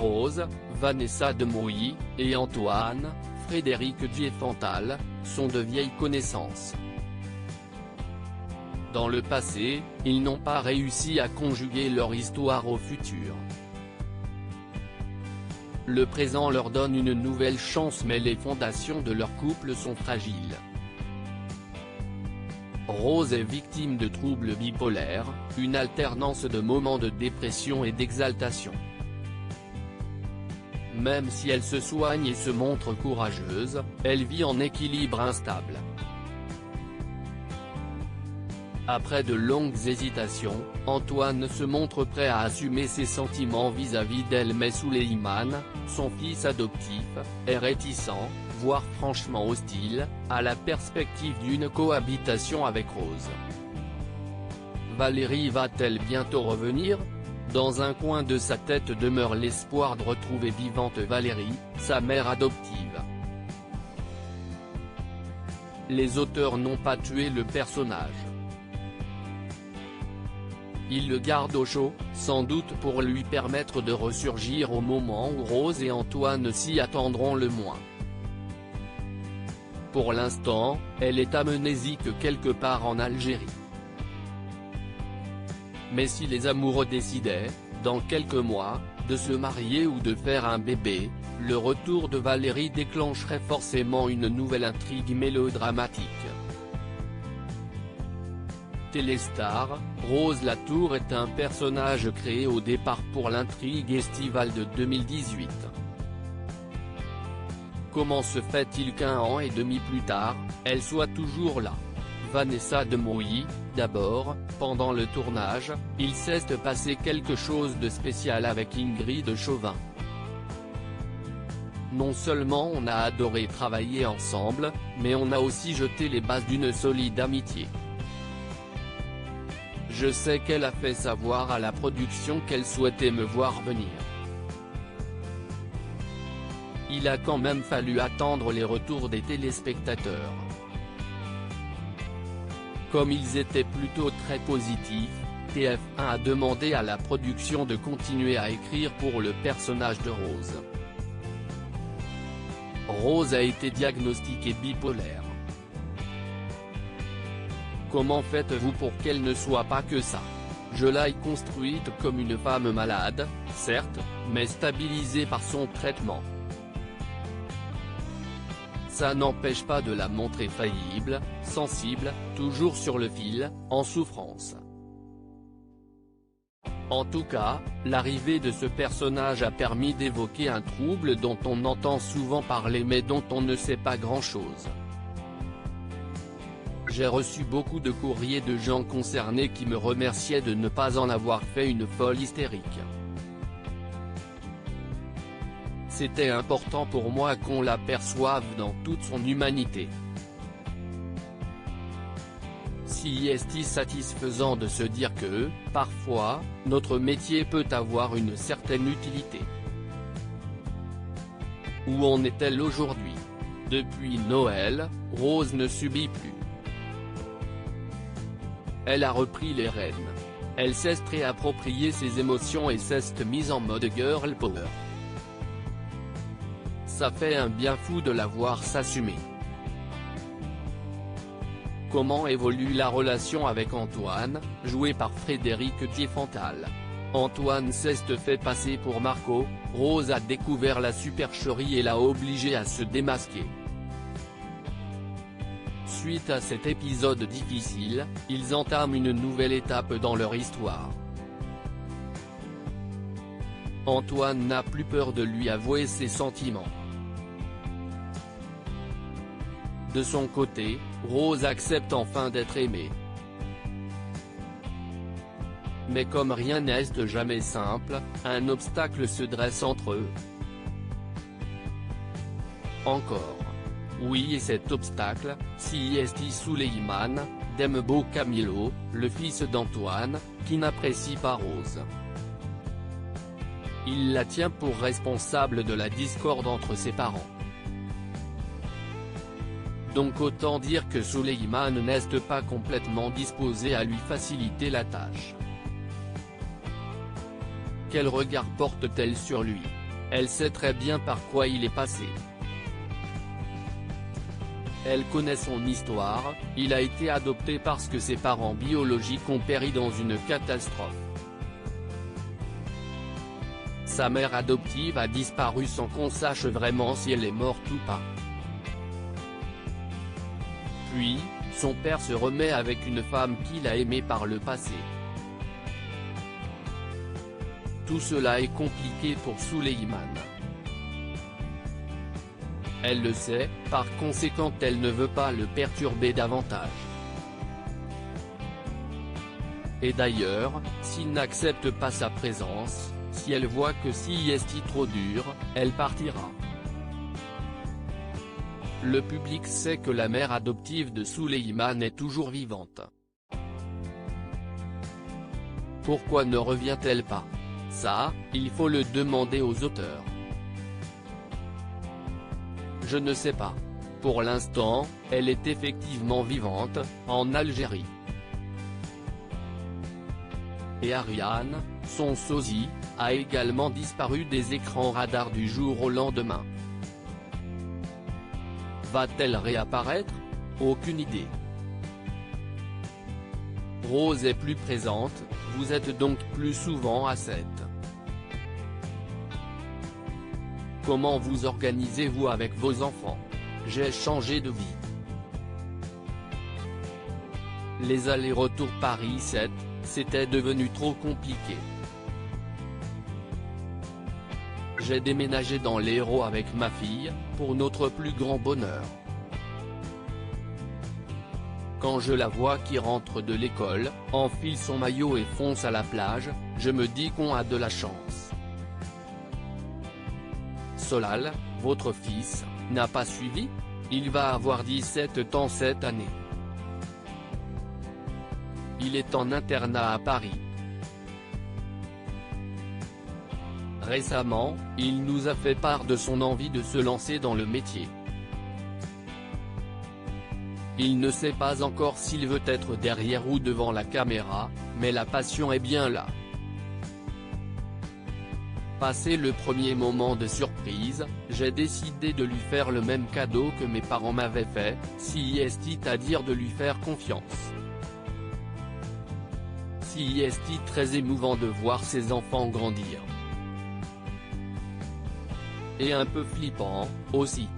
Rose, Vanessa Demouy, et Antoine, Frédéric Diefenthal, sont de vieilles connaissances. Dans le passé, ils n'ont pas réussi à conjuguer leur histoire au futur. Le présent leur donne une nouvelle chance, mais les fondations de leur couple sont fragiles. Rose est victime de troubles bipolaires, une alternance de moments de dépression et d'exaltation. Même si elle se soigne et se montre courageuse, elle vit en équilibre instable. Après de longues hésitations, Antoine se montre prêt à assumer ses sentiments vis-à-vis d'elle, mais Souleymane, son fils adoptif, est réticent, voire franchement hostile, à la perspective d'une cohabitation avec Rose. Valérie va-t-elle bientôt revenir ? Dans un coin de sa tête demeure l'espoir de retrouver vivante Valérie, sa mère adoptive. Les auteurs n'ont pas tué le personnage. Ils le gardent au chaud, sans doute pour lui permettre de ressurgir au moment où Rose et Antoine s'y attendront le moins. Pour l'instant, elle est amnésique quelque part en Algérie. Mais si les amoureux décidaient, dans quelques mois, de se marier ou de faire un bébé, le retour de Valérie déclencherait forcément une nouvelle intrigue mélodramatique. Téléstar, Rose Latour est un personnage créé au départ pour l'intrigue estivale de 2018. Comment se fait-il qu'1 an et demi plus tard, elle soit toujours là ? Vanessa Demouy, d'abord, pendant le tournage, il s'est passé quelque chose de spécial avec Ingrid Chauvin. Non seulement on a adoré travailler ensemble, mais on a aussi jeté les bases d'une solide amitié. Je sais qu'elle a fait savoir à la production qu'elle souhaitait me voir venir. Il a quand même fallu attendre les retours des téléspectateurs. Comme ils étaient plutôt très positifs, TF1 a demandé à la production de continuer à écrire pour le personnage de Rose. Rose a été diagnostiquée bipolaire. Comment faites-vous pour qu'elle ne soit pas que ça ? Je l'ai construite comme une femme malade, certes, mais stabilisée par son traitement. Ça n'empêche pas de la montrer faillible, sensible, toujours sur le fil, en souffrance. En tout cas, l'arrivée de ce personnage a permis d'évoquer un trouble dont on entend souvent parler mais dont on ne sait pas grand-chose. J'ai reçu beaucoup de courriers de gens concernés qui me remerciaient de ne pas en avoir fait une folle hystérique. C'était important pour moi qu'on l'aperçoive dans toute son humanité. Si est satisfaisant de se dire que, parfois, notre métier peut avoir une certaine utilité. Où en est-elle aujourd'hui ? Depuis Noël, Rose ne subit plus. Elle a repris les rênes. Elle s'est réapproprié ses émotions et s'est mise en mode girl power. Ça fait un bien fou de la voir s'assumer. Comment évolue la relation avec Antoine, joué par Frédéric Diefenthal ? Antoine s'est fait passer pour Marco, Rose a découvert la supercherie et l'a obligé à se démasquer. Suite à cet épisode difficile, ils entament une nouvelle étape dans leur histoire. Antoine n'a plus peur de lui avouer ses sentiments. De son côté, Rose accepte enfin d'être aimée. Mais comme rien n'est jamais simple, un obstacle se dresse entre eux. Encore. Oui, et cet obstacle, si est Souleymane, Dembo Camilo, le fils d'Antoine, qui n'apprécie pas Rose. Il la tient pour responsable de la discorde entre ses parents. Donc autant dire que Souleymane n'est pas complètement disposé à lui faciliter la tâche. Quel regard porte-t-elle sur lui ? Elle sait très bien par quoi il est passé. Elle connaît son histoire, il a été adopté parce que ses parents biologiques ont péri dans une catastrophe. Sa mère adoptive a disparu sans qu'on sache vraiment si elle est morte ou pas. Puis, son père se remet avec une femme qu'il a aimée par le passé. Tout cela est compliqué pour Suleiman. Elle le sait, par conséquent elle ne veut pas le perturber davantage. Et d'ailleurs, s'il n'accepte pas sa présence, si elle voit que si est trop dur, elle partira. Le public sait que la mère adoptive de Suleiman est toujours vivante. Pourquoi ne revient-elle pas? Ça, il faut le demander aux auteurs. Je ne sais pas. Pour l'instant, elle est effectivement vivante, en Algérie. Et Ariane, son sosie, a également disparu des écrans radars du jour au lendemain. Va-t-elle réapparaître? Aucune idée. Rose est plus présente, vous êtes donc plus souvent à 7. Comment vous organisez-vous avec vos enfants? J'ai changé de vie. Les allers-retours Paris-7, c'était devenu trop compliqué. J'ai déménagé dans l'Hérault avec ma fille, pour notre plus grand bonheur. Quand je la vois qui rentre de l'école, enfile son maillot et fonce à la plage, je me dis qu'on a de la chance. Solal, votre fils, n'a pas suivi? Il va avoir 17 ans cette année. Il est en internat à Paris. Récemment, il nous a fait part de son envie de se lancer dans le métier. Il ne sait pas encore s'il veut être derrière ou devant la caméra, mais la passion est bien là. Passé le premier moment de surprise, j'ai décidé de lui faire le même cadeau que mes parents m'avaient fait, c'est-à-dire de lui faire confiance. C'est très émouvant de voir ses enfants grandir. Et un peu flippant, aussi.